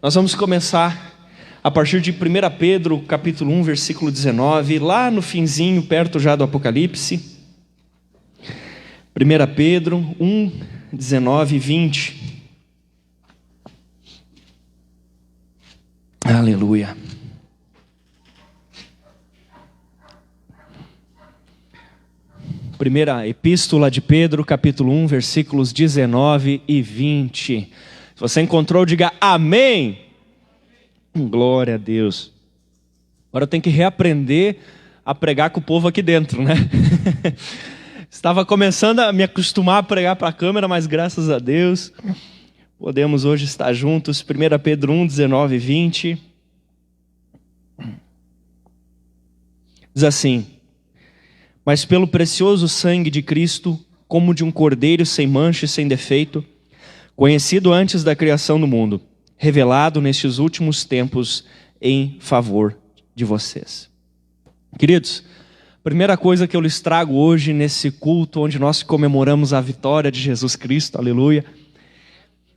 Nós vamos começar a partir de 1 Pedro, capítulo 1, versículo 19, lá no finzinho, perto já do Apocalipse. 1 Pedro 1, 19 e 20. Aleluia. Primeira epístola de Pedro, capítulo 1, versículos 19 e 20. Se você encontrou, diga amém. Glória a Deus. Agora eu tenho que reaprender a pregar com o povo aqui dentro, né? Estava começando a me acostumar a pregar para a câmera, mas graças a Deus podemos hoje estar juntos. 1 Pedro 1, 19 e 20. Diz assim: mas pelo precioso sangue de Cristo, como de um cordeiro sem mancha e sem defeito, conhecido antes da criação do mundo, revelado nestes últimos tempos em favor de vocês. Queridos, primeira coisa que eu lhes trago hoje nesse culto, onde nós comemoramos a vitória de Jesus Cristo, aleluia,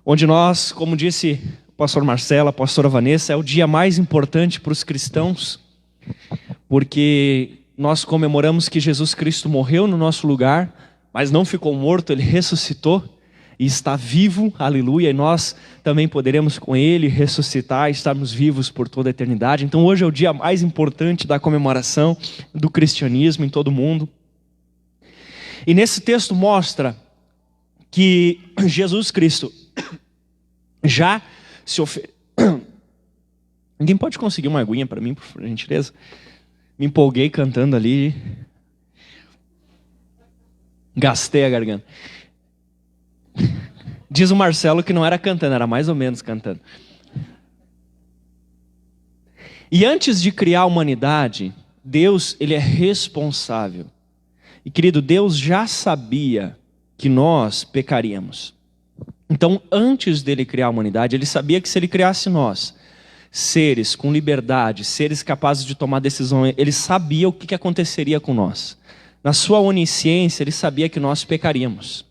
onde nós, como disse o pastor Marcelo, a pastora Vanessa, é o dia mais importante para os cristãos, porque nós comemoramos que Jesus Cristo morreu no nosso lugar, mas não ficou morto, Ele ressuscitou e está vivo, aleluia, e nós também poderemos com Ele ressuscitar e estarmos vivos por toda a eternidade. Então hoje é o dia mais importante da comemoração do cristianismo em todo o mundo. E nesse texto mostra que Jesus Cristo já se ofereceu. Ninguém pode conseguir uma aguinha para mim, por gentileza? Me empolguei cantando ali. Gastei a garganta. Diz o Marcelo que não era cantando, era mais ou menos cantando. E antes de criar a humanidade, Deus, Ele é responsável. E querido, Deus já sabia que nós pecaríamos. Então, antes dele criar a humanidade, Ele sabia que se Ele criasse nós, seres com liberdade, seres capazes de tomar decisão, Ele sabia o que aconteceria com nós. Na sua onisciência, Ele sabia que nós pecaríamos.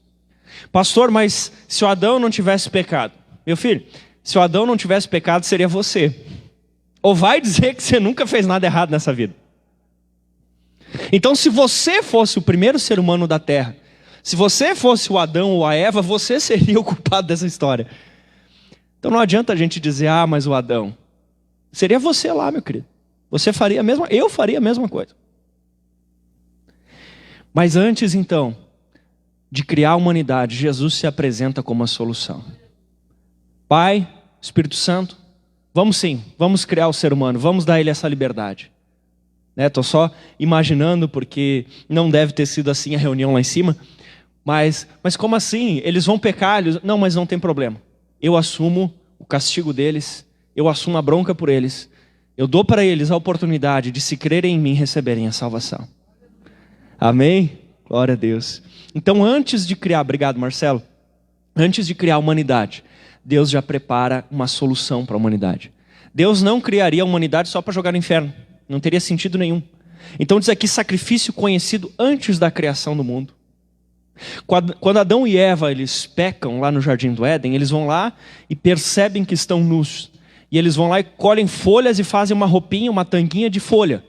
Pastor, mas se o Adão não tivesse pecado? Meu filho, se o Adão não tivesse pecado, seria você. Ou vai dizer que você nunca fez nada errado nessa vida. Então, se você fosse o primeiro ser humano da terra, se você fosse o Adão ou a Eva, você seria o culpado dessa história. Então não adianta a gente dizer, mas o Adão. Seria você lá, meu querido. Você faria a mesma, eu faria a mesma coisa. Mas antes então de criar a humanidade, Jesus se apresenta como a solução. Pai, Espírito Santo, vamos criar o ser humano, vamos dar ele essa liberdade. Estou só imaginando, porque não deve ter sido assim a reunião lá em cima, mas como assim? Eles vão pecar? Não, mas não tem problema. Eu assumo o castigo deles, eu assumo a bronca por eles, eu dou para eles a oportunidade de, se crerem em mim, receberem a salvação. Amém? Glória a Deus. Então, antes de criar, obrigado Marcelo, antes de criar a humanidade, Deus já prepara uma solução para a humanidade. Deus não criaria a humanidade só para jogar no inferno, não teria sentido nenhum. Então diz aqui, sacrifício conhecido antes da criação do mundo. Quando Adão e Eva eles pecam lá no Jardim do Éden, eles vão lá e percebem que estão nus. E eles vão lá e colhem folhas e fazem uma roupinha, uma tanguinha de folha.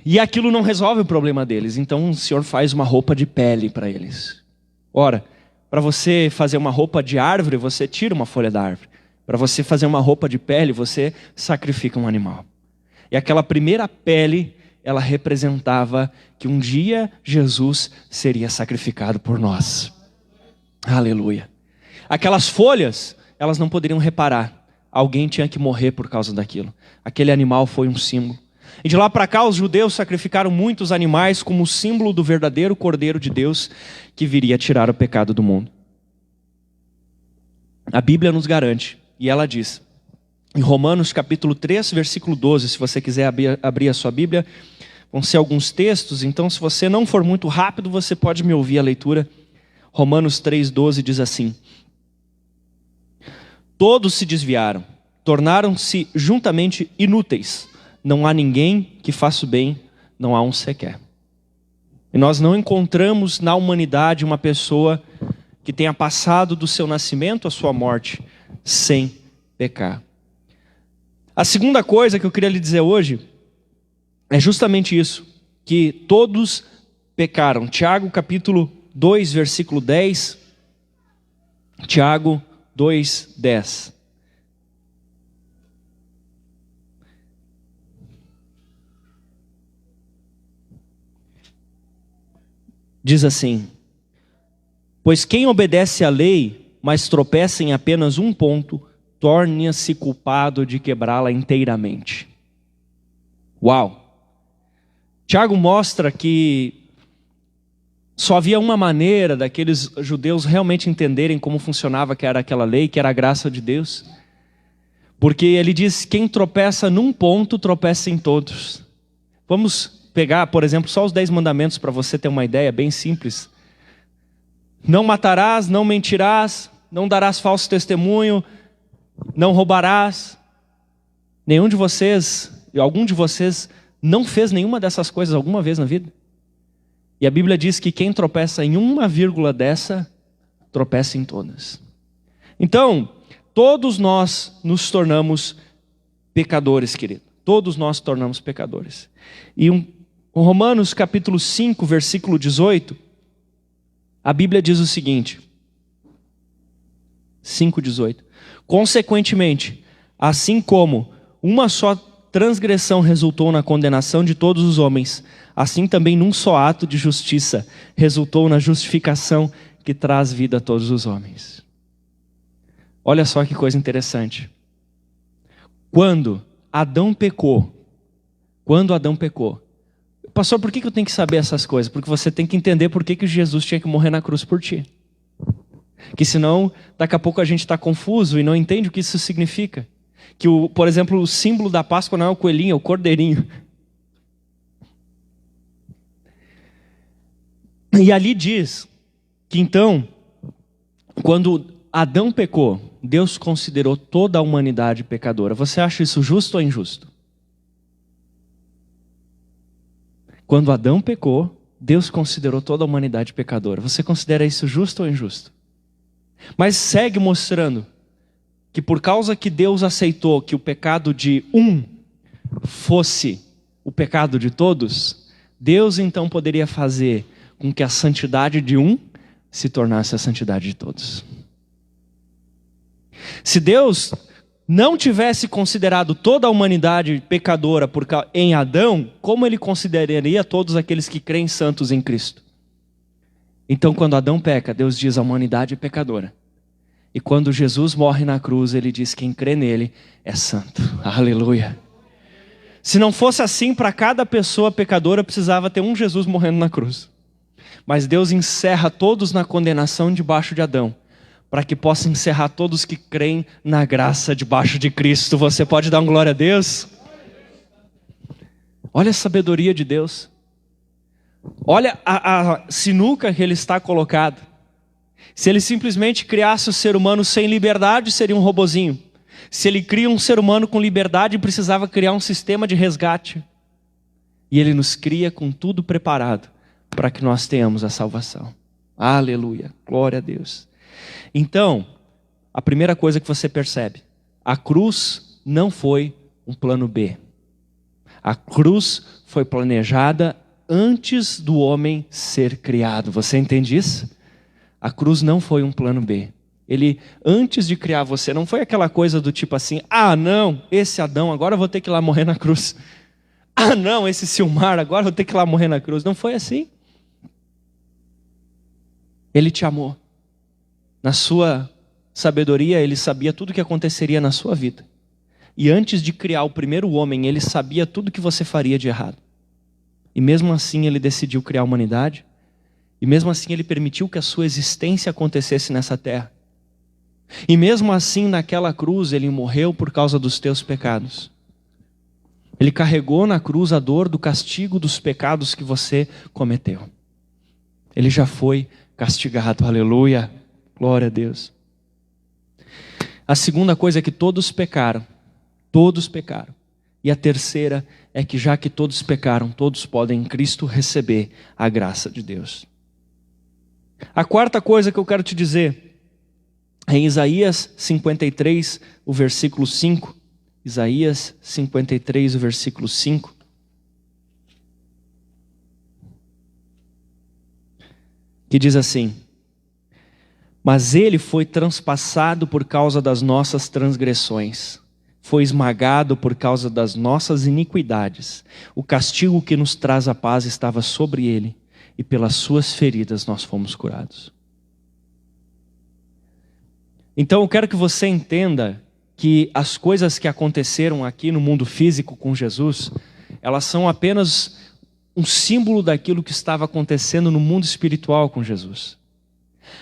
E aquilo não resolve o problema deles. Então o Senhor faz uma roupa de pele para eles. Ora, para você fazer uma roupa de árvore, você tira uma folha da árvore. Para você fazer uma roupa de pele, você sacrifica um animal. E aquela primeira pele, ela representava que um dia Jesus seria sacrificado por nós. Aleluia. Aquelas folhas, elas não poderiam reparar. Alguém tinha que morrer por causa daquilo. Aquele animal foi um símbolo. E de lá para cá os judeus sacrificaram muitos animais como símbolo do verdadeiro Cordeiro de Deus que viria tirar o pecado do mundo. A Bíblia nos garante, e ela diz, em Romanos capítulo 3, versículo 12, se você quiser abrir a sua Bíblia, vão ser alguns textos, então se você não for muito rápido, você pode me ouvir a leitura. Romanos 3,12 diz assim: todos se desviaram, tornaram-se juntamente inúteis. Não há ninguém que faça o bem, não há um sequer. E nós não encontramos na humanidade uma pessoa que tenha passado do seu nascimento à sua morte sem pecar. A segunda coisa que eu queria lhe dizer hoje é justamente isso, que todos pecaram. Tiago capítulo 2, versículo 10. Tiago 2, 10. Diz assim: pois quem obedece à lei, mas tropeça em apenas um ponto, torna-se culpado de quebrá-la inteiramente. Uau! Tiago mostra que só havia uma maneira daqueles judeus realmente entenderem como funcionava, que era aquela lei, que era a graça de Deus. Porque ele diz: quem tropeça num ponto, tropeça em todos. Vamos pegar, por exemplo, só os 10 mandamentos para você ter uma ideia bem simples. Não matarás, não mentirás, não darás falso testemunho, não roubarás. Nenhum de vocês, algum de vocês, não fez nenhuma dessas coisas alguma vez na vida? E a Bíblia diz que quem tropeça em uma vírgula dessa, tropeça em todas. Então, todos nós nos tornamos pecadores, querido. Todos nós tornamos pecadores. E Romanos capítulo 5, versículo 18, a Bíblia diz o seguinte, 5:18. Consequentemente, assim como uma só transgressão resultou na condenação de todos os homens, assim também num só ato de justiça resultou na justificação que traz vida a todos os homens. Olha só que coisa interessante. Quando Adão pecou, pastor, por que eu tenho que saber essas coisas? Porque você tem que entender por que Jesus tinha que morrer na cruz por ti. Que senão, daqui a pouco a gente está confuso e não entende o que isso significa. Que, por exemplo, o símbolo da Páscoa não é o coelhinho, é o cordeirinho. E ali diz que então, quando Adão pecou, Deus considerou toda a humanidade pecadora. Você acha isso justo ou injusto? Quando Adão pecou, Deus considerou toda a humanidade pecadora. Você considera isso justo ou injusto? Mas segue mostrando que por causa que Deus aceitou que o pecado de um fosse o pecado de todos, Deus então poderia fazer com que a santidade de um se tornasse a santidade de todos. Se Deus não tivesse considerado toda a humanidade pecadora em Adão, como ele consideraria todos aqueles que creem santos em Cristo? Então, quando Adão peca, Deus diz: a humanidade é pecadora. E quando Jesus morre na cruz, ele diz: quem crê nele é santo. Aleluia. Se não fosse assim, para cada pessoa pecadora precisava ter um Jesus morrendo na cruz. Mas Deus encerra todos na condenação debaixo de Adão, para que possa encerrar todos que creem na graça debaixo de Cristo. Você pode dar um glória a Deus? Olha a sabedoria de Deus. Olha a sinuca que ele está colocado. Se ele simplesmente criasse o ser humano sem liberdade, seria um robozinho. Se ele cria um ser humano com liberdade, precisava criar um sistema de resgate. E ele nos cria com tudo preparado para que nós tenhamos a salvação. Aleluia, glória a Deus. Então, a primeira coisa que você percebe: a cruz não foi um plano B. A cruz foi planejada antes do homem ser criado. Você entende isso? A cruz não foi um plano B. Ele, antes de criar você, não foi aquela coisa do tipo assim: ah não, esse Adão, agora eu vou ter que ir lá morrer na cruz. Ah não, esse Silmar, agora eu vou ter que ir lá morrer na cruz. Não foi assim. Ele te amou. Na sua sabedoria, ele sabia tudo o que aconteceria na sua vida. E antes de criar o primeiro homem, ele sabia tudo o que você faria de errado. E mesmo assim, ele decidiu criar a humanidade. E mesmo assim, ele permitiu que a sua existência acontecesse nessa terra. E mesmo assim, naquela cruz, ele morreu por causa dos teus pecados. Ele carregou na cruz a dor do castigo dos pecados que você cometeu. Ele já foi castigado. Aleluia. Glória a Deus. A segunda coisa é que todos pecaram. Todos pecaram. E a terceira é que já que todos pecaram, todos podem em Cristo receber a graça de Deus. A quarta coisa que eu quero te dizer Em Isaías 53, o versículo 5. Isaías 53, o versículo 5. Que diz assim: mas ele foi transpassado por causa das nossas transgressões, foi esmagado por causa das nossas iniquidades. O castigo que nos traz a paz estava sobre ele, e pelas suas feridas nós fomos curados. Então eu quero que você entenda que as coisas que aconteceram aqui no mundo físico com Jesus, elas são apenas um símbolo daquilo que estava acontecendo no mundo espiritual com Jesus.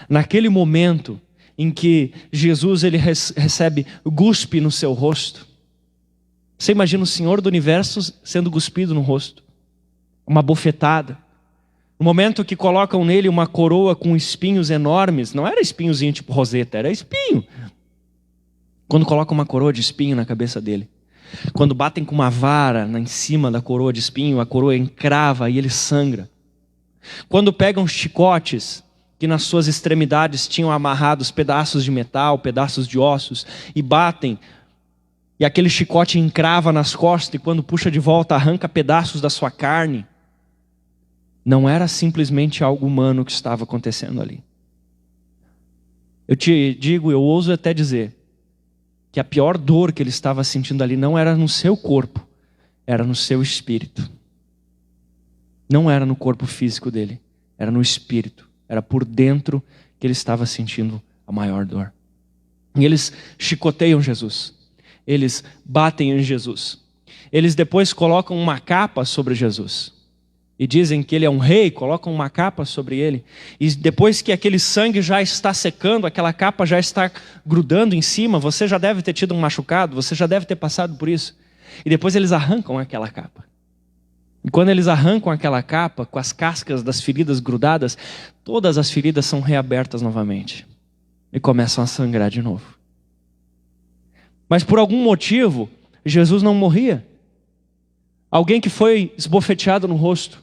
Naquele momento em que Jesus ele recebe guspe no seu rosto, você imagina o Senhor do Universo sendo cuspido no rosto, uma bofetada. No momento que colocam nele uma coroa com espinhos enormes, não era espinhozinho tipo roseta, era espinho. Quando colocam uma coroa de espinho na cabeça dele, quando batem com uma vara em cima da coroa de espinho, a coroa encrava e ele sangra. Quando pegam chicotes que nas suas extremidades tinham amarrados pedaços de metal, pedaços de ossos, e batem, e aquele chicote encrava nas costas, e quando puxa de volta arranca pedaços da sua carne. Não era simplesmente algo humano que estava acontecendo ali. Eu te digo, eu ouso até dizer, que a pior dor que ele estava sentindo ali não era no seu corpo, era no seu espírito. Não era no corpo físico dele, era no espírito. Era por dentro que ele estava sentindo a maior dor. E eles chicoteiam Jesus. Eles batem em Jesus. Eles depois colocam uma capa sobre Jesus. E dizem que ele é um rei, colocam uma capa sobre ele. E depois que aquele sangue já está secando, aquela capa já está grudando em cima, você já deve ter tido um machucado, você já deve ter passado por isso. E depois eles arrancam aquela capa. E quando eles arrancam aquela capa, com as cascas das feridas grudadas, todas as feridas são reabertas novamente. E começam a sangrar de novo. Mas por algum motivo, Jesus não morria. Alguém que foi esbofeteado no rosto.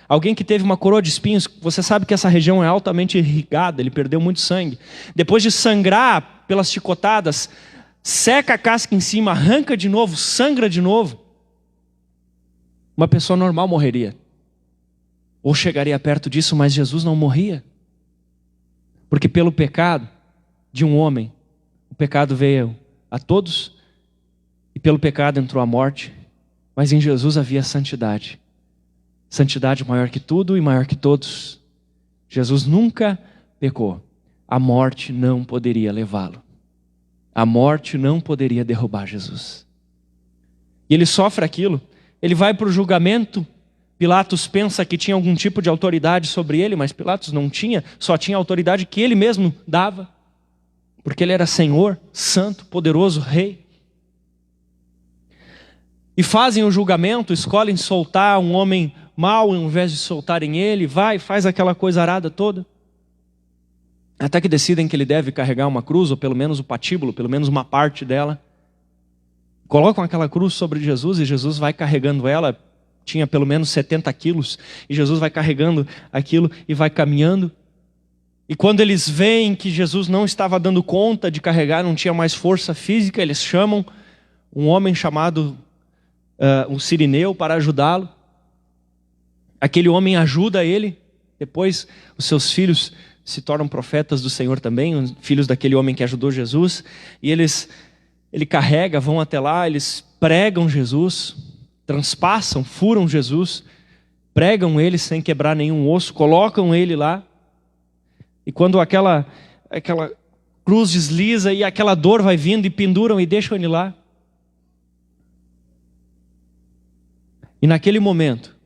Alguém que teve uma coroa de espinhos. Você sabe que essa região é altamente irrigada, ele perdeu muito sangue. Depois de sangrar pelas chicotadas, seca a casca em cima, arranca de novo, sangra de novo. Uma pessoa normal morreria. Ou chegaria perto disso, mas Jesus não morria. Porque pelo pecado de um homem, o pecado veio a todos, e pelo pecado entrou a morte, mas em Jesus havia santidade. Santidade maior que tudo e maior que todos. Jesus nunca pecou. A morte não poderia levá-lo. A morte não poderia derrubar Jesus. E ele sofre aquilo. Ele vai para o julgamento. Pilatos pensa que tinha algum tipo de autoridade sobre ele, mas Pilatos não tinha. Só tinha a autoridade que ele mesmo dava. Porque ele era Senhor, Santo, Poderoso, Rei. E fazem o julgamento, escolhem soltar um homem mau, ao invés de soltarem ele, vai, faz aquela coisa arada toda. Até que decidem que ele deve carregar uma cruz, ou pelo menos o patíbulo, pelo menos uma parte dela. Colocam aquela cruz sobre Jesus e Jesus vai carregando ela, tinha pelo menos 70 quilos, e Jesus vai carregando aquilo e vai caminhando. E quando eles veem que Jesus não estava dando conta de carregar, não tinha mais força física, eles chamam um homem chamado um sirineu para ajudá-lo. Aquele homem ajuda ele, depois os seus filhos se tornam profetas do Senhor também, os filhos daquele homem que ajudou Jesus, e ele carrega, vão até lá, eles pregam Jesus, transpassam, furam Jesus, pregam ele sem quebrar nenhum osso, colocam ele lá, e quando aquela cruz desliza e aquela dor vai vindo e penduram e deixam ele lá. E naquele momento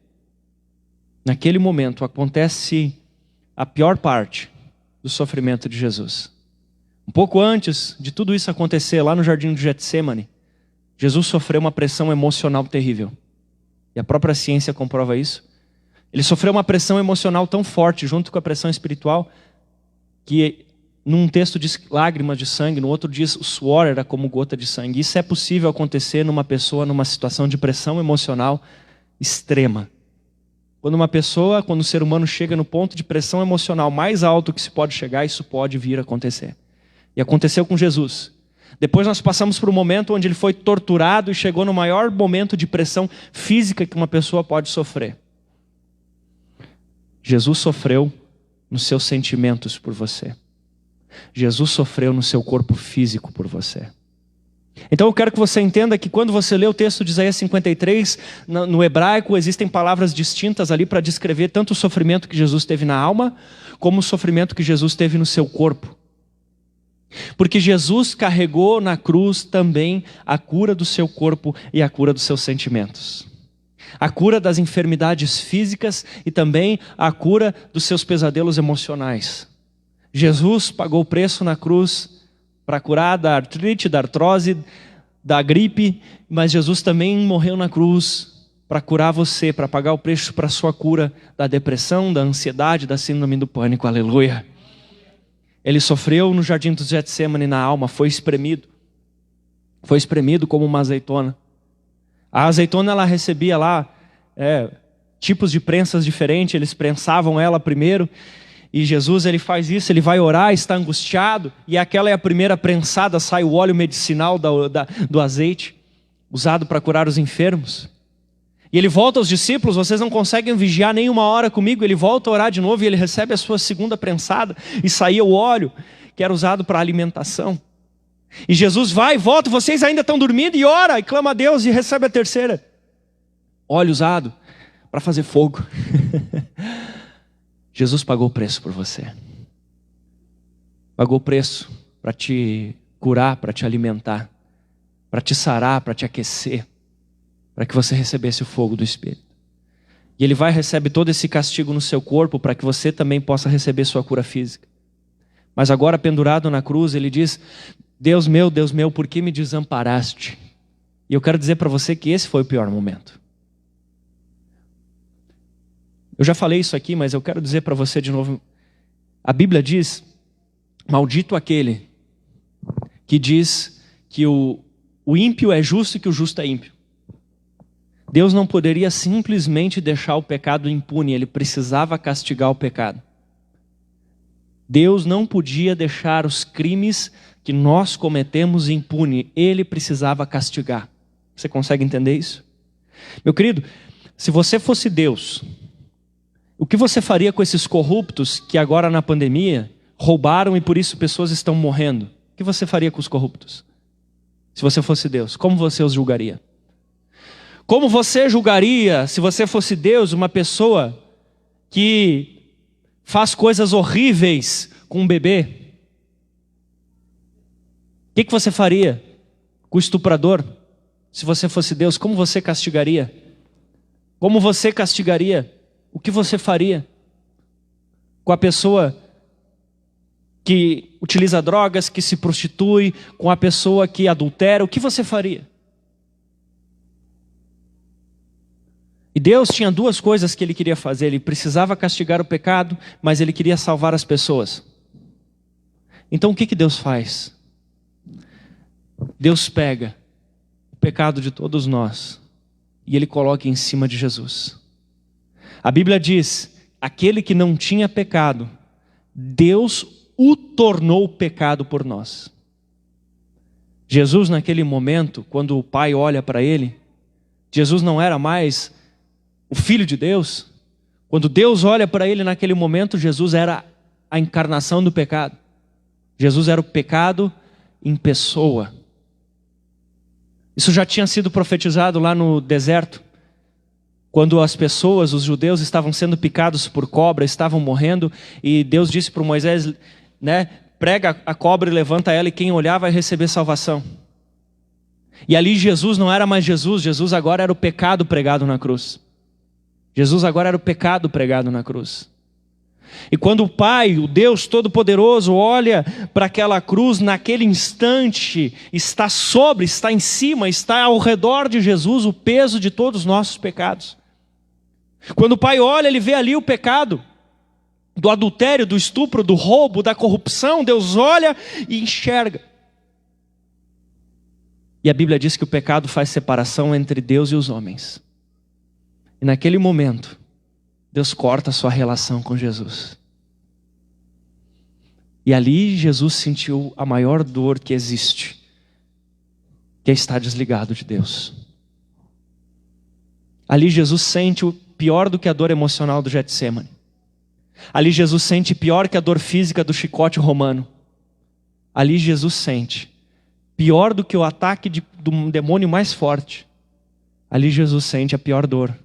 acontece a pior parte do sofrimento de Jesus. Um pouco antes de tudo isso acontecer, lá no jardim de Getsêmani, Jesus sofreu uma pressão emocional terrível. E a própria ciência comprova isso. Ele sofreu uma pressão emocional tão forte, junto com a pressão espiritual, que num texto diz lágrimas de sangue, no outro diz o suor era como gota de sangue. Isso é possível acontecer numa pessoa, numa situação de pressão emocional extrema. Quando o ser humano chega no ponto de pressão emocional mais alto que se pode chegar, isso pode vir a acontecer. E aconteceu com Jesus. Depois nós passamos por um momento onde ele foi torturado e chegou no maior momento de pressão física que uma pessoa pode sofrer. Jesus sofreu nos seus sentimentos por você. Jesus sofreu no seu corpo físico por você. Então eu quero que você entenda que quando você lê o texto de Isaías 53, no hebraico existem palavras distintas ali para descrever tanto o sofrimento que Jesus teve na alma, como o sofrimento que Jesus teve no seu corpo. Porque Jesus carregou na cruz também a cura do seu corpo e a cura dos seus sentimentos. A cura das enfermidades físicas e também a cura dos seus pesadelos emocionais. Jesus pagou o preço na cruz para curar da artrite, da artrose, da gripe, mas Jesus também morreu na cruz para curar você, para pagar o preço para a sua cura da depressão, da ansiedade, da síndrome do pânico. Aleluia! Ele sofreu no jardim do Getsêmani na alma, foi espremido como uma azeitona. A azeitona ela recebia lá tipos de prensas diferentes, eles prensavam ela primeiro, e Jesus ele faz isso, ele vai orar, está angustiado, e aquela é a primeira prensada, sai o óleo medicinal do azeite, usado para curar os enfermos. E ele volta aos discípulos, vocês não conseguem vigiar nem uma hora comigo, ele volta a orar de novo e ele recebe a sua segunda prensada, e saía o óleo que era usado para alimentação. E Jesus vai e volta, vocês ainda estão dormindo, e ora, e clama a Deus, e recebe a terceira. Óleo usado para fazer fogo. Jesus pagou o preço por você. Pagou o preço para te curar, para te alimentar, para te sarar, para te aquecer, para que você recebesse o fogo do Espírito. E Ele vai e recebe todo esse castigo no seu corpo para que você também possa receber sua cura física. Mas agora pendurado na cruz, Ele diz: Deus meu, por que me desamparaste? E eu quero dizer para você que esse foi o pior momento. Eu já falei isso aqui, mas eu quero dizer para você de novo. A Bíblia diz: maldito aquele que diz que o ímpio é justo e que o justo é ímpio. Deus não poderia simplesmente deixar o pecado impune, Ele precisava castigar o pecado. Deus não podia deixar os crimes que nós cometemos impune, Ele precisava castigar. Você consegue entender isso? Meu querido, se você fosse Deus, o que você faria com esses corruptos que agora na pandemia roubaram e por isso pessoas estão morrendo? O que você faria com os corruptos? Se você fosse Deus, como você os julgaria? Como você julgaria, se você fosse Deus, uma pessoa que faz coisas horríveis com um bebê? O que você faria com o estuprador? Se você fosse Deus, como você castigaria? Como você castigaria? O que você faria com a pessoa que utiliza drogas, que se prostitui, com a pessoa que adultera? O que você faria? E Deus tinha duas coisas que Ele queria fazer. Ele precisava castigar o pecado, mas Ele queria salvar as pessoas. Então o que Deus faz? Deus pega o pecado de todos nós e Ele coloca em cima de Jesus. A Bíblia diz: aquele que não tinha pecado, Deus o tornou pecado por nós. Jesus, naquele momento, quando o Pai olha para Ele, Jesus não era mais o Filho de Deus. Quando Deus olha para Ele naquele momento, Jesus era a encarnação do pecado. Jesus era o pecado em pessoa. Isso já tinha sido profetizado lá no deserto, quando as pessoas, os judeus, estavam sendo picados por cobra, estavam morrendo, e Deus disse para Moisés, prega a cobra e levanta ela, e quem olhar vai receber salvação. E ali Jesus não era mais Jesus, Jesus agora era o pecado pregado na cruz. Jesus agora era o pecado pregado na cruz. E quando o Pai, o Deus Todo-Poderoso, olha para aquela cruz, naquele instante, está em cima, está ao redor de Jesus o peso de todos os nossos pecados. Quando o Pai olha, Ele vê ali o pecado do adultério, do estupro, do roubo, da corrupção. Deus olha e enxerga. E a Bíblia diz que o pecado faz separação entre Deus e os homens. E naquele momento, Deus corta a sua relação com Jesus. E ali Jesus sentiu a maior dor que existe, que é estar desligado de Deus. Ali Jesus sente o pior do que a dor emocional do Getsêmani. Ali Jesus sente pior que a dor física do chicote romano. Ali Jesus sente pior do que o ataque de um demônio mais forte. Ali Jesus sente a pior dor,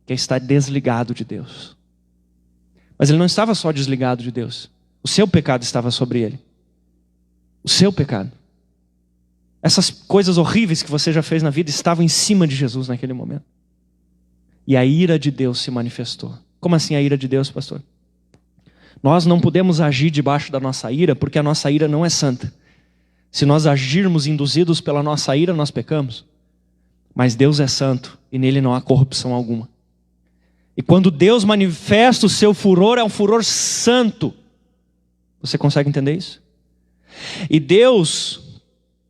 que é estar desligado de Deus. Mas ele não estava só desligado de Deus. O seu pecado estava sobre ele. O seu pecado. Essas coisas horríveis que você já fez na vida estavam em cima de Jesus naquele momento. E a ira de Deus se manifestou. Como assim a ira de Deus, pastor? Nós não podemos agir debaixo da nossa ira, porque a nossa ira não é santa. Se nós agirmos induzidos pela nossa ira, nós pecamos. Mas Deus é santo e nele não há corrupção alguma. E quando Deus manifesta o seu furor, é um furor santo. Você consegue entender isso? E Deus,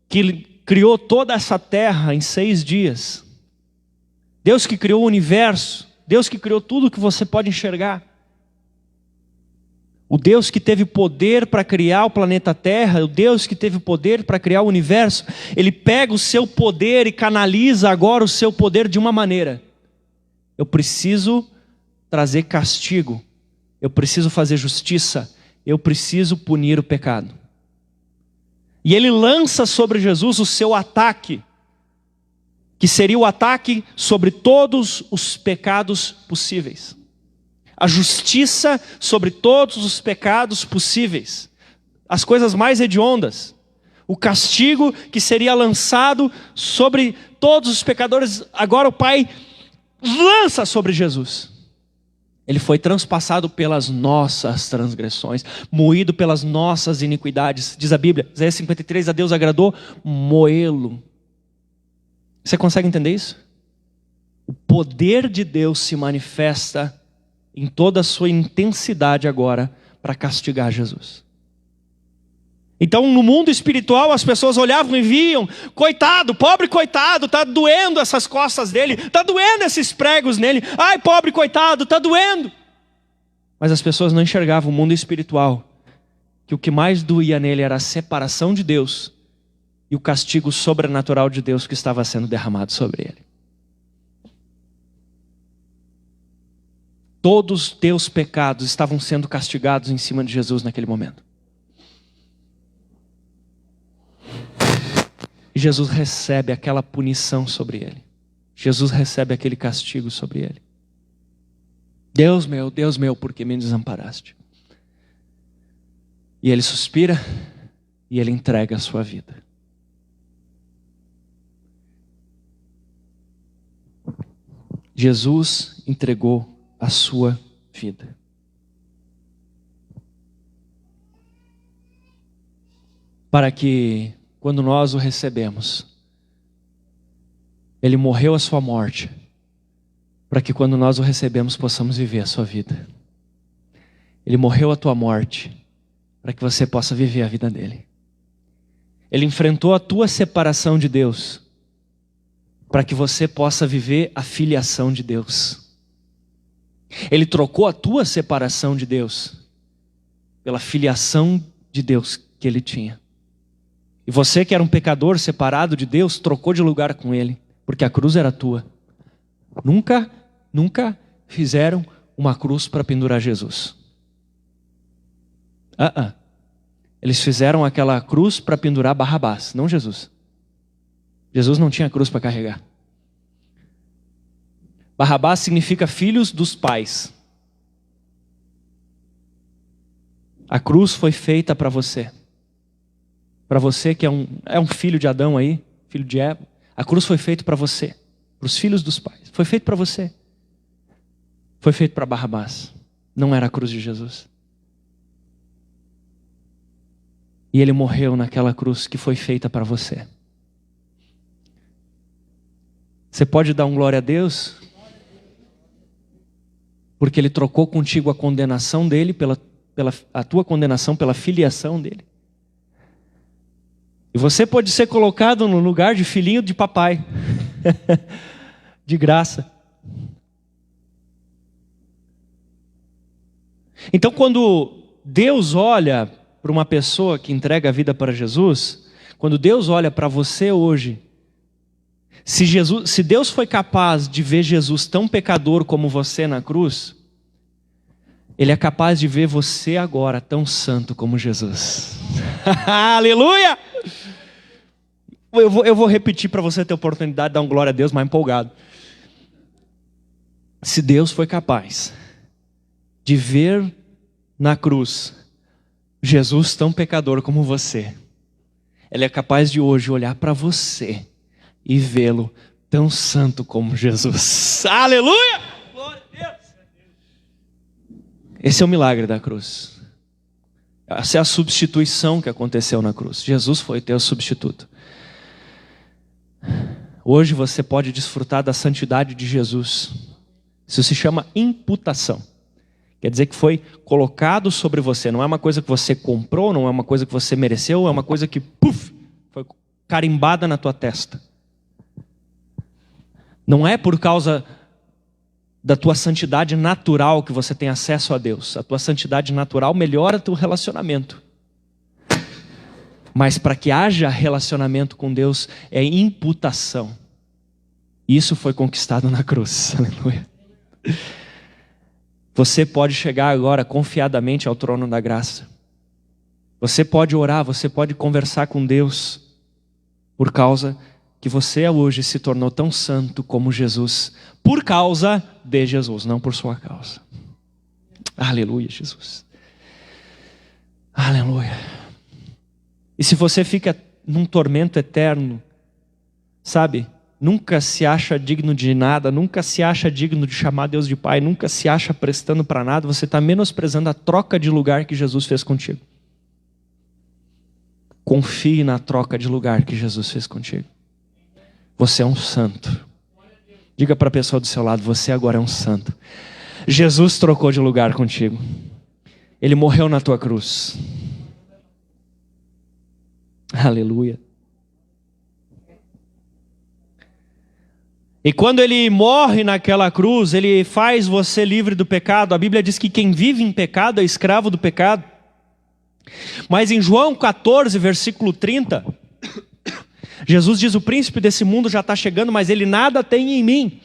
que criou toda essa terra em 6 dias, Deus que criou o universo, Deus que criou tudo que você pode enxergar, o Deus que teve poder para criar o planeta Terra, o Deus que teve poder para criar o universo, Ele pega o seu poder e canaliza agora o seu poder de uma maneira. Eu preciso trazer castigo, eu preciso fazer justiça, eu preciso punir o pecado. E Ele lança sobre Jesus o seu ataque, que seria o ataque sobre todos os pecados possíveis. A justiça sobre todos os pecados possíveis. As coisas mais hediondas. O castigo que seria lançado sobre todos os pecadores. Agora o Pai lança sobre Jesus. Ele foi transpassado pelas nossas transgressões, moído pelas nossas iniquidades. Diz a Bíblia, Isaías 53, a Deus agradou moê-lo. Você consegue entender isso? O poder de Deus se manifesta em toda a sua intensidade agora para castigar Jesus. Então no mundo espiritual as pessoas olhavam e viam, coitado, pobre coitado, está doendo essas costas dele, está doendo esses pregos nele, ai pobre coitado, está doendo. Mas as pessoas não enxergavam o mundo espiritual, que o que mais doía nele era a separação de Deus e o castigo sobrenatural de Deus que estava sendo derramado sobre ele. Todos os teus pecados estavam sendo castigados em cima de Jesus naquele momento. E Jesus recebe aquela punição sobre ele. Jesus recebe aquele castigo sobre ele. Deus meu, por que me desamparaste? E ele suspira e ele entrega a sua vida. Jesus entregou a sua vida. Para que, quando nós o recebemos, Ele morreu a sua morte, para que quando nós o recebemos, possamos viver a sua vida. Ele morreu a tua morte, para que você possa viver a vida dele. Ele enfrentou a tua separação de Deus, para que você possa viver a filiação de Deus. Ele trocou a tua separação de Deus pela filiação de Deus que ele tinha. E você que era um pecador separado de Deus, trocou de lugar com ele, porque a cruz era tua. Nunca fizeram uma cruz para pendurar Jesus. Eles fizeram aquela cruz para pendurar Barrabás, não Jesus. Jesus não tinha cruz para carregar. Barrabás significa filhos dos pais. A cruz foi feita para você. Para você que é um filho de Adão aí, filho de Eva. A cruz foi feita para você, para os filhos dos pais. Foi feito para você. Foi feito para Barrabás. Não era a cruz de Jesus. E ele morreu naquela cruz que foi feita para você. Você pode dar um glória a Deus? Porque ele trocou contigo a condenação dele, a tua condenação pela filiação dele. E você pode ser colocado no lugar de filhinho de papai. De graça. Então quando Deus olha para uma pessoa que entrega a vida para Jesus, quando Deus olha para você hoje, se Deus foi capaz de ver Jesus tão pecador como você na cruz, Ele é capaz de ver você agora tão santo como Jesus. Aleluia! Eu vou repetir para você ter oportunidade de dar um glória a Deus mais empolgado. Se Deus foi capaz de ver na cruz Jesus tão pecador como você, Ele é capaz de hoje olhar para você e vê-lo tão santo como Jesus. Aleluia! Glória a Deus! Esse é o milagre da cruz. Essa é a substituição que aconteceu na cruz. Jesus foi teu substituto. Hoje você pode desfrutar da santidade de Jesus. Isso se chama imputação. Quer dizer que foi colocado sobre você. Não é uma coisa que você comprou, não é uma coisa que você mereceu, é uma coisa que, foi carimbada na tua testa. Não é por causa da tua santidade natural que você tem acesso a Deus. A tua santidade natural melhora teu relacionamento. Mas para que haja relacionamento com Deus é imputação. Isso foi conquistado na cruz. Aleluia. Você pode chegar agora confiadamente ao trono da graça. Você pode orar, você pode conversar com Deus, por causa que você hoje se tornou tão santo como Jesus, por causa de Jesus, não por sua causa. Aleluia, Jesus. Aleluia. E se você fica num tormento eterno, sabe, nunca se acha digno de nada, nunca se acha digno de chamar Deus de Pai, nunca se acha prestando para nada, você está menosprezando a troca de lugar que Jesus fez contigo. Confie na troca de lugar que Jesus fez contigo. Você é um santo. Diga para a pessoa do seu lado, você agora é um santo. Jesus trocou de lugar contigo. Ele morreu na tua cruz. Aleluia. E quando Ele morre naquela cruz, Ele faz você livre do pecado. A Bíblia diz que quem vive em pecado é escravo do pecado. Mas em João 14, versículo 30, Jesus diz: o príncipe desse mundo já está chegando, mas ele nada tem em mim.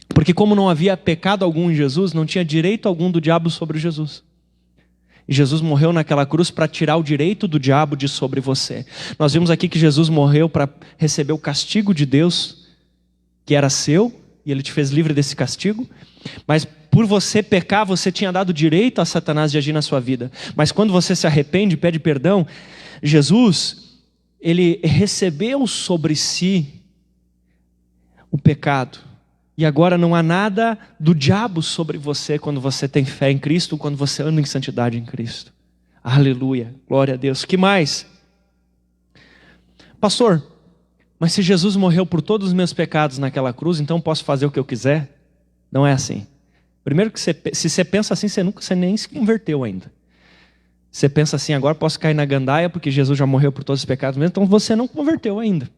Porque como não havia pecado algum em Jesus, não tinha direito algum do diabo sobre Jesus. E Jesus morreu naquela cruz para tirar o direito do diabo de sobre você. Nós vimos aqui que Jesus morreu para receber o castigo de Deus, que era seu, e Ele te fez livre desse castigo. Mas por você pecar, você tinha dado direito a Satanás de agir na sua vida. Mas quando você se arrepende e pede perdão, Jesus, Ele recebeu sobre si o pecado. E agora não há nada do diabo sobre você quando você tem fé em Cristo, quando você anda em santidade em Cristo. Aleluia, glória a Deus. Que mais? Pastor, mas se Jesus morreu por todos os meus pecados naquela cruz, então posso fazer o que eu quiser? Não é assim. Primeiro que se você pensa assim, você nem se converteu ainda. Você pensa assim, agora posso cair na gandaia porque Jesus já morreu por todos os pecados mesmo, então você não converteu ainda.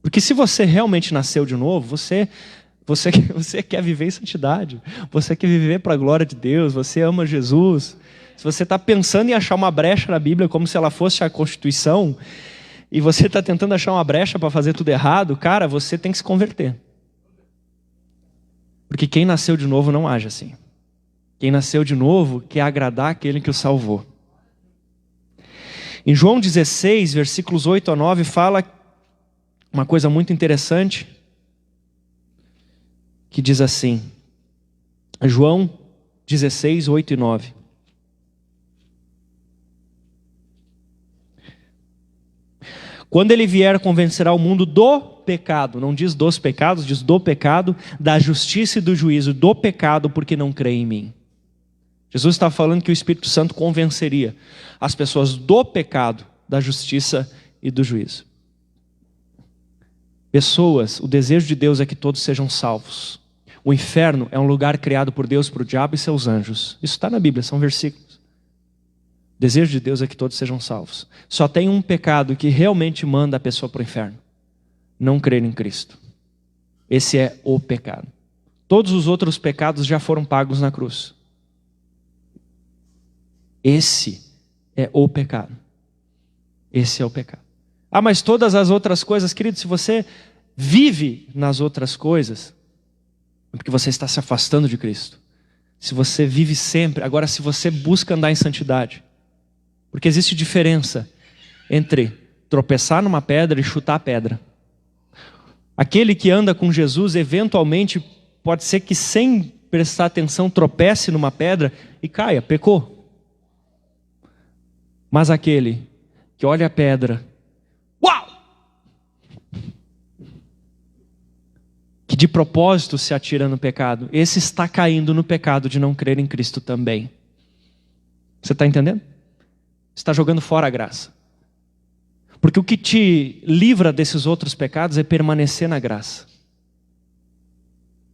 Porque se você realmente nasceu de novo, você quer viver em santidade, você quer viver para a glória de Deus, você ama Jesus. Se você está pensando em achar uma brecha na Bíblia como se ela fosse a Constituição, e você está tentando achar uma brecha para fazer tudo errado, cara, você tem que se converter. Porque quem nasceu de novo não age assim. Quem nasceu de novo quer agradar aquele que o salvou. Em João 16, versículos 8 a 9, fala uma coisa muito interessante, que diz assim, João 16, 8 e 9. Quando Ele vier, convencerá o mundo do pecado, não diz dos pecados, diz do pecado, da justiça e do juízo, do pecado porque não crê em mim. Jesus está falando que o Espírito Santo convenceria as pessoas do pecado, da justiça e do juízo. Pessoas, o desejo de Deus é que todos sejam salvos. O inferno é um lugar criado por Deus para o diabo e seus anjos. Isso está na Bíblia, são versículos. O desejo de Deus é que todos sejam salvos. Só tem um pecado que realmente manda a pessoa para o inferno: não crer em Cristo. Esse é o pecado. Todos os outros pecados já foram pagos na cruz. Esse é o pecado. Esse é o pecado. Ah, mas todas as outras coisas, querido, se você vive nas outras coisas, é porque você está se afastando de Cristo. Se você vive sempre, agora se você busca andar em santidade, porque existe diferença entre tropeçar numa pedra e chutar a pedra. Aquele que anda com Jesus, eventualmente, pode ser que sem prestar atenção, tropece numa pedra e caia, pecou. Mas aquele que olha a pedra, uau! Que de propósito se atira no pecado, esse está caindo no pecado de não crer em Cristo também. Você está entendendo? Está jogando fora a graça. Porque o que te livra desses outros pecados é permanecer na graça.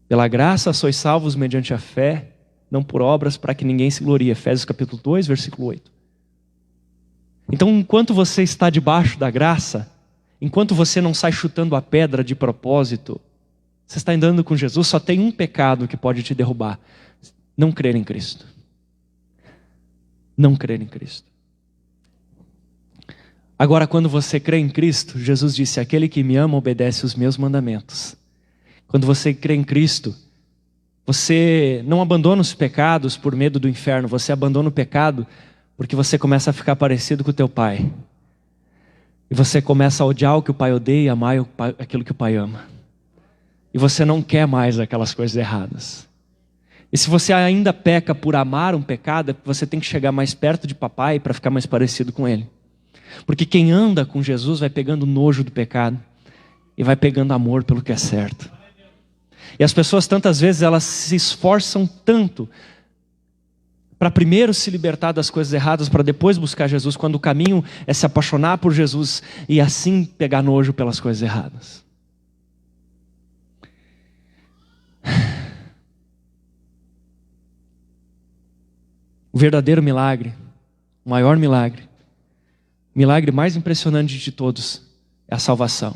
Pela graça sois salvos mediante a fé, não por obras, para que ninguém se glorie. Efésios capítulo 2, versículo 8. Então, enquanto você está debaixo da graça, enquanto você não sai chutando a pedra de propósito, você está andando com Jesus, só tem um pecado que pode te derrubar: não crer em Cristo. Não crer em Cristo. Agora, quando você crê em Cristo, Jesus disse: aquele que me ama obedece os meus mandamentos. Quando você crê em Cristo, você não abandona os pecados por medo do inferno, você abandona o pecado porque você começa a ficar parecido com o teu pai. E você começa a odiar o que o pai odeia e amar aquilo que o pai ama. E você não quer mais aquelas coisas erradas. E se você ainda peca por amar um pecado, você tem que chegar mais perto de papai para ficar mais parecido com ele. Porque quem anda com Jesus vai pegando nojo do pecado e vai pegando amor pelo que é certo. E as pessoas tantas vezes elas se esforçam tanto para primeiro se libertar das coisas erradas, para depois buscar Jesus, quando o caminho é se apaixonar por Jesus e assim pegar nojo pelas coisas erradas. O verdadeiro milagre, o maior milagre, o milagre mais impressionante de todos é a salvação.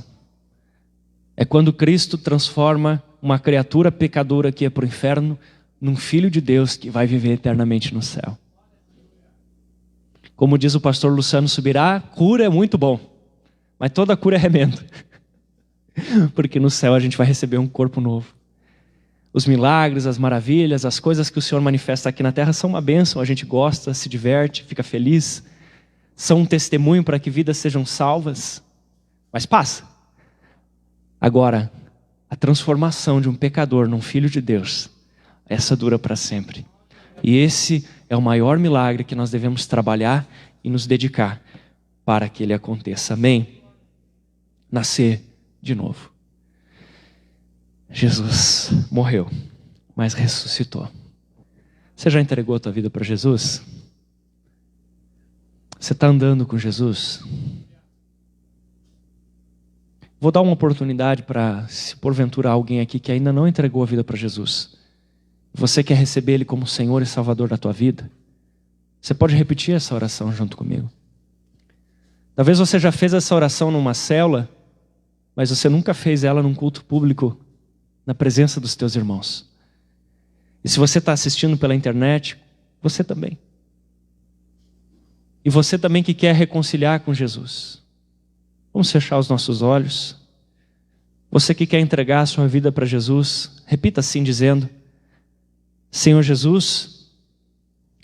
É quando Cristo transforma uma criatura pecadora que ia para o inferno num filho de Deus que vai viver eternamente no céu. Como diz o pastor Luciano Subirá, cura é muito bom, mas toda cura é remendo. Porque no céu a gente vai receber um corpo novo. Os milagres, as maravilhas, as coisas que o Senhor manifesta aqui na terra são uma bênção, a gente gosta, se diverte, fica feliz. São um testemunho para que vidas sejam salvas. Mas passa. Agora, a transformação de um pecador num filho de Deus, essa dura para sempre. E esse é o maior milagre que nós devemos trabalhar e nos dedicar para que ele aconteça. Amém? Nascer de novo. Jesus morreu, mas ressuscitou. Você já entregou a tua vida para Jesus? Você está andando com Jesus? Vou dar uma oportunidade para, se porventura há alguém aqui que ainda não entregou a vida para Jesus, você quer receber Ele como Senhor e Salvador da tua vida, você pode repetir essa oração junto comigo. Talvez você já fez essa oração numa célula, mas você nunca fez ela num culto público, na presença dos teus irmãos. E se você está assistindo pela internet, você também. E você também que quer reconciliar com Jesus. Vamos fechar os nossos olhos. Você que quer entregar a sua vida para Jesus, repita assim dizendo: Senhor Jesus,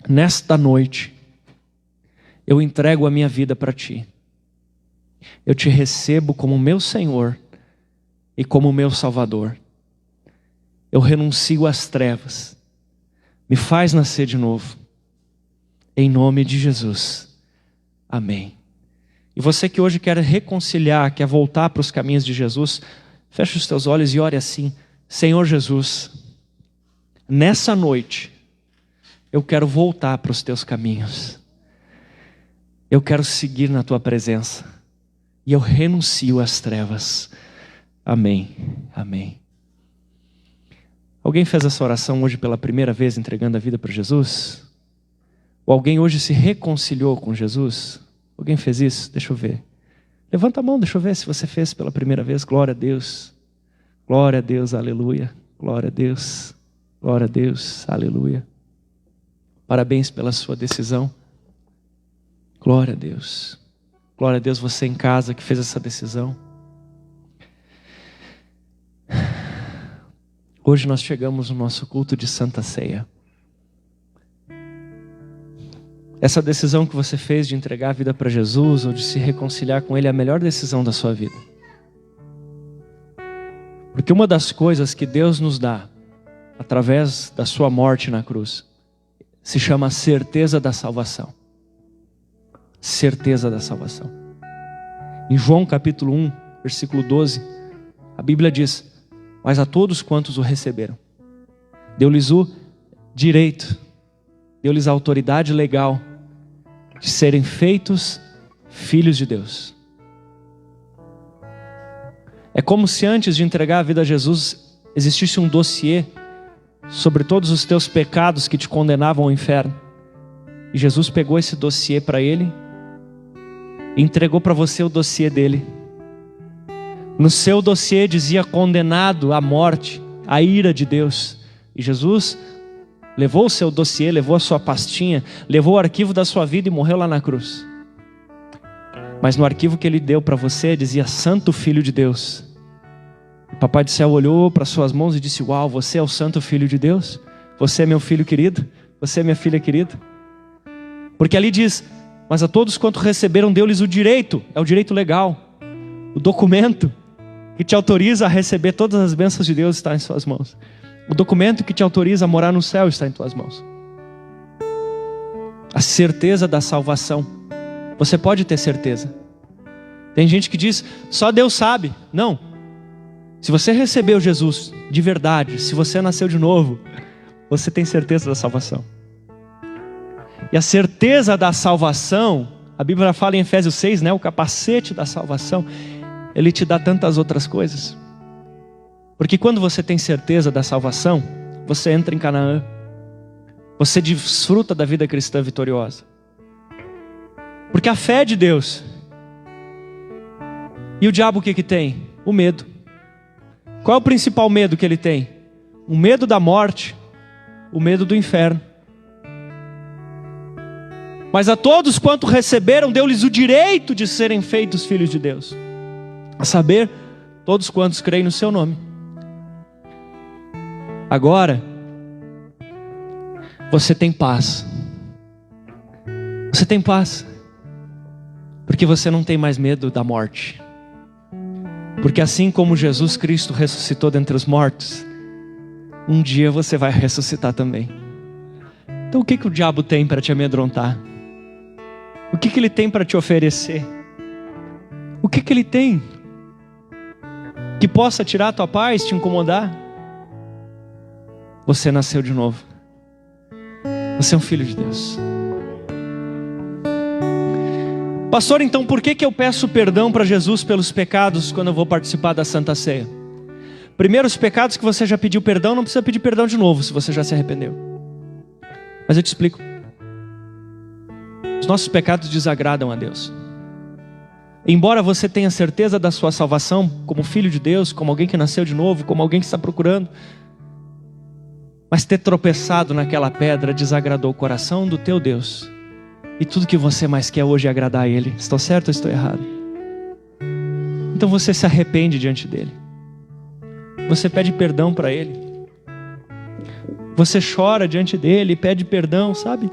nesta noite, eu entrego a minha vida para Ti. Eu Te recebo como meu Senhor e como meu Salvador. Eu renuncio às trevas. Me faz nascer de novo. Em nome de Jesus. Amém. E você que hoje quer reconciliar, quer voltar para os caminhos de Jesus, feche os teus olhos e ore assim: Senhor Jesus, nessa noite, eu quero voltar para os teus caminhos. Eu quero seguir na tua presença. E eu renuncio às trevas. Amém. Amém. Alguém fez essa oração hoje pela primeira vez, entregando a vida para Jesus? Ou alguém hoje se reconciliou com Jesus? Alguém fez isso? Deixa eu ver. Levanta a mão, deixa eu ver se você fez pela primeira vez. Glória a Deus. Glória a Deus, aleluia. Glória a Deus. Glória a Deus, aleluia. Parabéns pela sua decisão. Glória a Deus. Glória a Deus, você em casa que fez essa decisão. Hoje nós chegamos no nosso culto de Santa Ceia. Essa decisão que você fez de entregar a vida para Jesus ou de se reconciliar com Ele é a melhor decisão da sua vida. Porque uma das coisas que Deus nos dá através da sua morte na cruz se chama certeza da salvação. Certeza da salvação. Em João capítulo 1, versículo 12, a Bíblia diz: mas a todos quantos o receberam, deu-lhes o direito, deu-lhes a autoridade legal de serem feitos filhos de Deus. É como se antes de entregar a vida a Jesus existisse um dossiê sobre todos os teus pecados que te condenavam ao inferno. E Jesus pegou esse dossiê para ele e entregou para você o dossiê dele. No seu dossiê dizia condenado à morte, à ira de Deus. E Jesus levou o seu dossiê, levou a sua pastinha, levou o arquivo da sua vida e morreu lá na cruz. Mas no arquivo que ele deu para você dizia Santo Filho de Deus. O Papai do Céu olhou para suas mãos e disse: uau, você é o Santo Filho de Deus? Você é meu filho querido? Você é minha filha querida? Porque ali diz: mas a todos quanto receberam deu-lhes o direito, é o direito legal, o documento que te autoriza a receber todas as bênçãos de Deus está em suas mãos. O documento que te autoriza a morar no céu está em tuas mãos. A certeza da salvação. Você pode ter certeza. Tem gente que diz, só Deus sabe. Não. Se você recebeu Jesus de verdade, se você nasceu de novo, você tem certeza da salvação. E a certeza da salvação, a Bíblia fala em Efésios 6, né? O capacete da salvação, ele te dá tantas outras coisas. Porque quando você tem certeza da salvação, você entra em Canaã. Você desfruta da vida cristã vitoriosa. Porque a fé é de Deus. E o diabo o que tem? O medo. Qual é o principal medo que ele tem? O medo da morte, o medo do inferno. Mas a todos quanto receberam, deu-lhes o direito de serem feitos filhos de Deus. A saber, todos quantos creem no seu nome. Agora, você tem paz. Você tem paz. Porque você não tem mais medo da morte. Porque assim como Jesus Cristo ressuscitou dentre os mortos, um dia você vai ressuscitar também. Então o que o diabo tem para te amedrontar? O que ele tem para te oferecer? O que ele tem que possa tirar a tua paz, te incomodar? Você nasceu de novo. Você é um filho de Deus. Pastor, então por que eu peço perdão para Jesus pelos pecados quando eu vou participar da Santa Ceia? Primeiro, os pecados que você já pediu perdão, não precisa pedir perdão de novo se você já se arrependeu. Mas eu te explico. Os nossos pecados desagradam a Deus. Embora você tenha certeza da sua salvação como filho de Deus, como alguém que nasceu de novo, como alguém que está procurando, mas ter tropeçado naquela pedra desagradou o coração do teu Deus. E tudo que você mais quer hoje é agradar a Ele. Estou certo ou estou errado? Então você se arrepende diante dEle. Você pede perdão para Ele. Você chora diante dEle e pede perdão, sabe?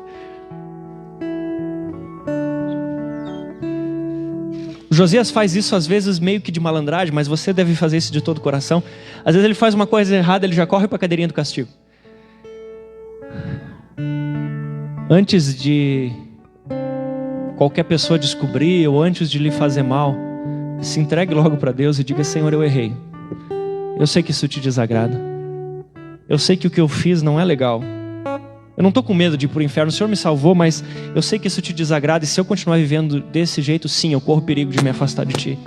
O Josias faz isso às vezes meio que de malandragem, mas você deve fazer isso de todo o coração. Às vezes ele faz uma coisa errada, ele já corre para a cadeirinha do castigo. Antes de qualquer pessoa descobrir ou antes de lhe fazer mal, se entregue logo para Deus e diga: Senhor, eu errei. Eu sei que isso te desagrada. Eu sei que o que eu fiz não é legal. Eu não estou com medo de ir para o inferno. O Senhor me salvou, mas eu sei que isso te desagrada. E se eu continuar vivendo desse jeito, sim, eu corro perigo de me afastar de Ti.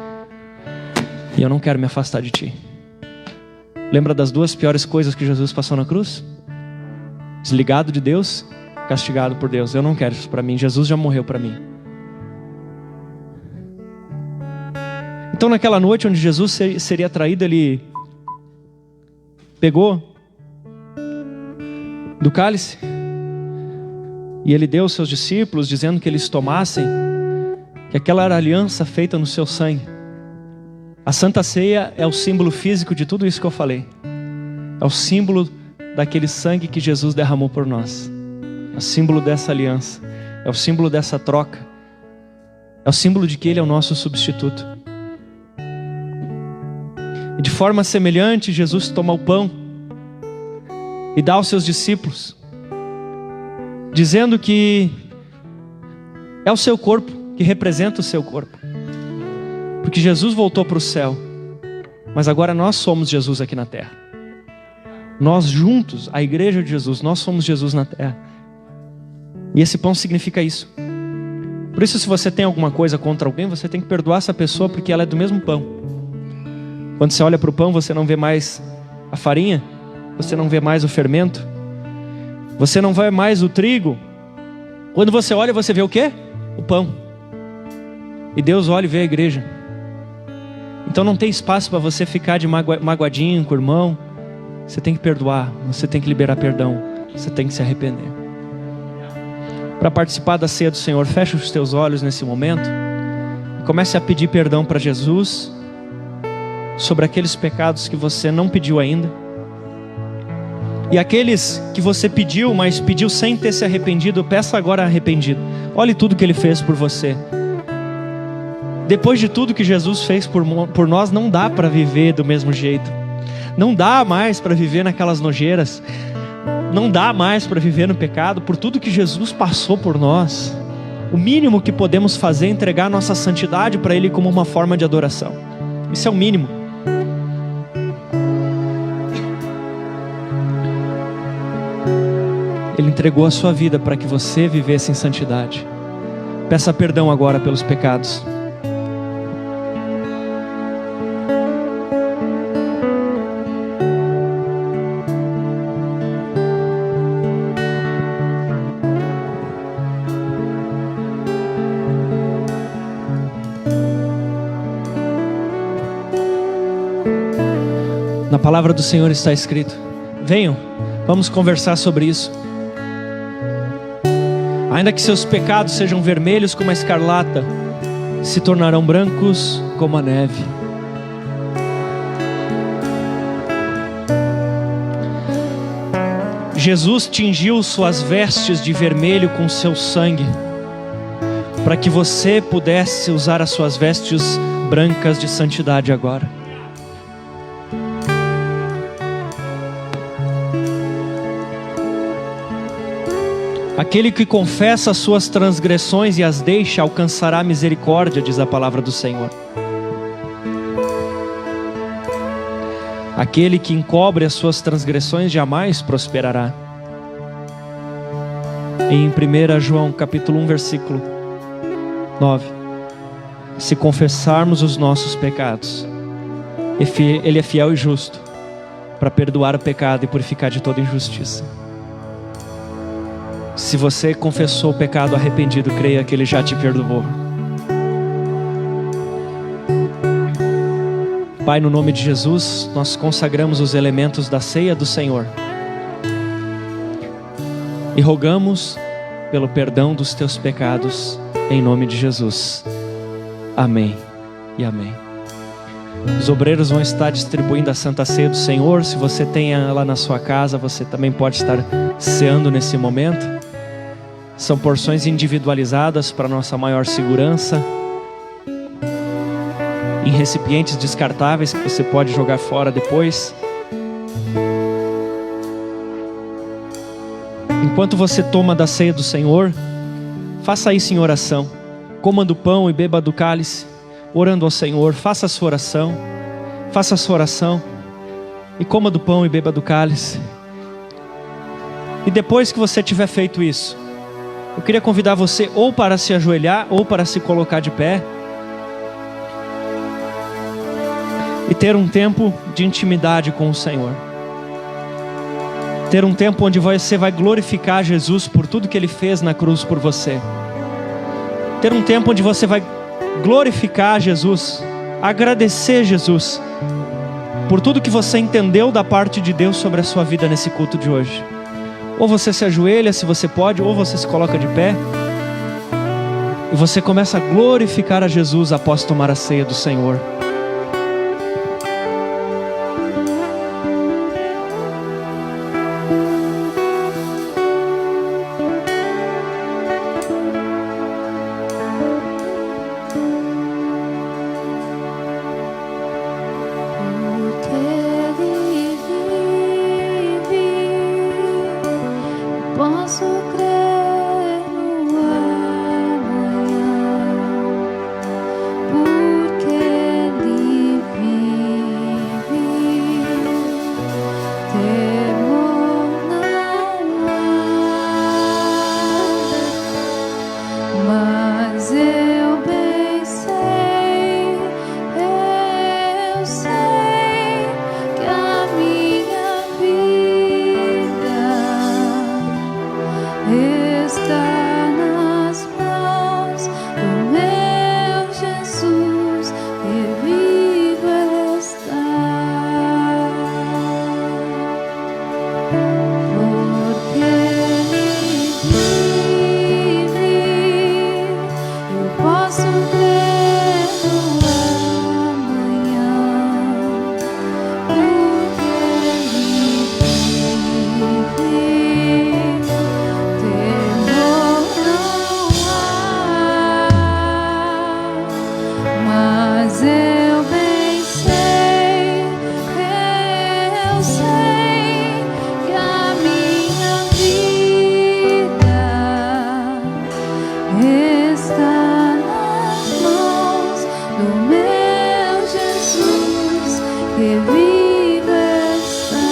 E eu não quero me afastar de Ti. Lembra das duas piores coisas que Jesus passou na cruz? Desligado de Deus, castigado por Deus. Eu não quero isso para mim. Jesus já morreu para mim. Então naquela noite onde Jesus seria traído, Ele pegou do cálice e Ele deu aos seus discípulos, dizendo que eles tomassem que aquela era a aliança feita no seu sangue. A Santa Ceia é o símbolo físico de tudo isso que eu falei. É o símbolo daquele sangue que Jesus derramou por nós. É o símbolo dessa aliança. É o símbolo dessa troca. É o símbolo de que Ele é o nosso substituto. E de forma semelhante, Jesus toma o pão e dá aos seus discípulos, dizendo que é o seu corpo, que representa o seu corpo. Porque Jesus voltou para o céu, mas agora nós somos Jesus aqui na terra. Nós juntos, a igreja de Jesus, nós somos Jesus na terra. E esse pão significa isso. Por isso, se você tem alguma coisa contra alguém, você tem que perdoar essa pessoa, porque ela é do mesmo pão. Quando você olha para o pão, você não vê mais a farinha, você não vê mais o fermento, você não vê mais o trigo. Quando você olha, você vê o quê? O pão. E Deus olha e vê a igreja. Então não tem espaço para você ficar de magoadinho com o irmão. Você tem que perdoar, você tem que liberar perdão, você tem que se arrepender. Para participar da ceia do Senhor, feche os teus olhos nesse momento e comece a pedir perdão para Jesus sobre aqueles pecados que você não pediu ainda. E aqueles que você pediu, mas pediu sem ter se arrependido, peça agora arrependido. Olhe tudo que Ele fez por você. Depois de tudo que Jesus fez por nós, não dá para viver do mesmo jeito. Não dá mais para viver naquelas nojeiras. Não dá mais para viver no pecado. Por tudo que Jesus passou por nós, o mínimo que podemos fazer é entregar nossa santidade para Ele como uma forma de adoração. Isso é o mínimo. Ele entregou a sua vida para que você vivesse em santidade. Peça perdão agora pelos pecados. Na palavra do Senhor está escrito: venham, vamos conversar sobre isso. Ainda que seus pecados sejam vermelhos como a escarlata, se tornarão brancos como a neve. Jesus tingiu suas vestes de vermelho com seu sangue, para que você pudesse usar as suas vestes brancas de santidade agora. Aquele que confessa as suas transgressões e as deixa, alcançará misericórdia, diz a palavra do Senhor. Aquele que encobre as suas transgressões jamais prosperará. Em 1 João capítulo 1, versículo 9. Se confessarmos os nossos pecados, Ele é fiel e justo para perdoar o pecado e purificar de toda injustiça. Se você confessou o pecado arrependido, creia que Ele já te perdoou. Pai, no nome de Jesus, nós consagramos os elementos da ceia do Senhor e rogamos pelo perdão dos teus pecados, em nome de Jesus. Amém e amém. Os obreiros vão estar distribuindo a Santa Ceia do Senhor. Se você tem ela na sua casa, você também pode estar ceando nesse momento. São porções individualizadas para nossa maior segurança, em recipientes descartáveis que você pode jogar fora depois. Enquanto você toma da ceia do Senhor, faça isso em oração. Coma do pão e beba do cálice, orando ao Senhor. Faça a sua oração. Faça a sua oração e coma do pão e beba do cálice. E depois que você tiver feito isso, eu queria convidar você ou para se ajoelhar ou para se colocar de pé e ter um tempo de intimidade com o Senhor. Ter um tempo onde você vai glorificar Jesus por tudo que Ele fez na cruz por você. Ter um tempo onde você vai glorificar Jesus, agradecer Jesus por tudo que você entendeu da parte de Deus sobre a sua vida nesse culto de hoje. Ou você se ajoelha, se você pode, ou você se coloca de pé. E você começa a glorificar a Jesus após tomar a ceia do Senhor. Posso crer no amanhã, porque Ele vive. Temor não há, mas eu bem sei que a minha vida está nas mãos do meu Jesus, que vivo está. Porque Ele vive, eu posso crer no amanhã, porque Ele vive. Temor não há, mas eu bem sei que a minha vida está nas mãos do meu Jesus, que vivo está.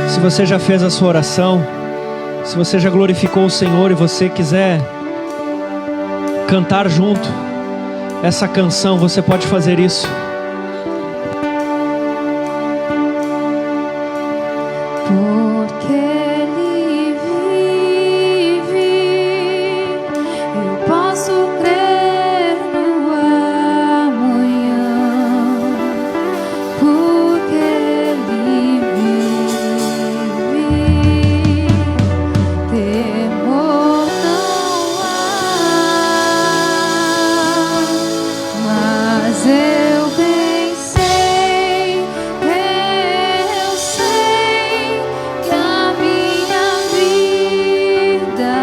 Se você já fez a sua oração, se você já glorificou o Senhor e você quiser cantar junto essa canção, você pode fazer isso. Porque Ele vive, eu posso crer no amanhã, porque Ele vive. Temor não há, mas eu bem sei que a minha vida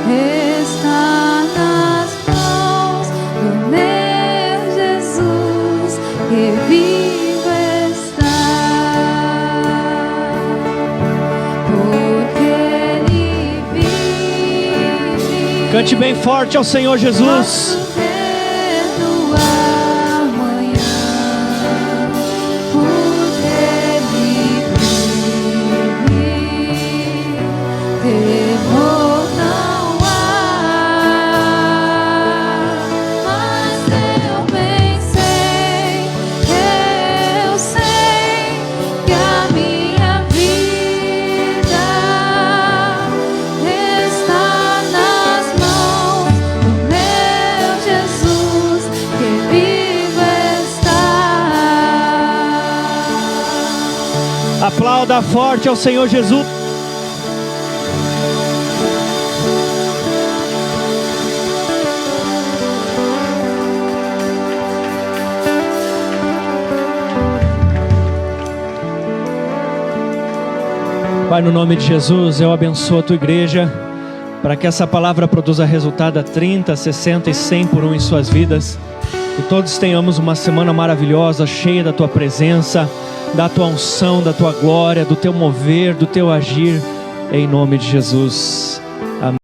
está nas mãos do meu Jesus, que vivo está. Porque Ele vive. Cante bem forte ao Senhor Jesus. Posso crer no amanhã, porque Ele vive. Temor não há, mas eu bem sei que a minha vida está nas mãos do meu Jesus, que vivo está. Aplauda forte ao Senhor Jesus. Pai, no nome de Jesus, eu abençoo a tua igreja, para que essa palavra produza resultado a 30, 60 e 100 por um em suas vidas. Que todos tenhamos uma semana maravilhosa, cheia da tua presença, da tua unção, da tua glória, do teu mover, do teu agir, em nome de Jesus.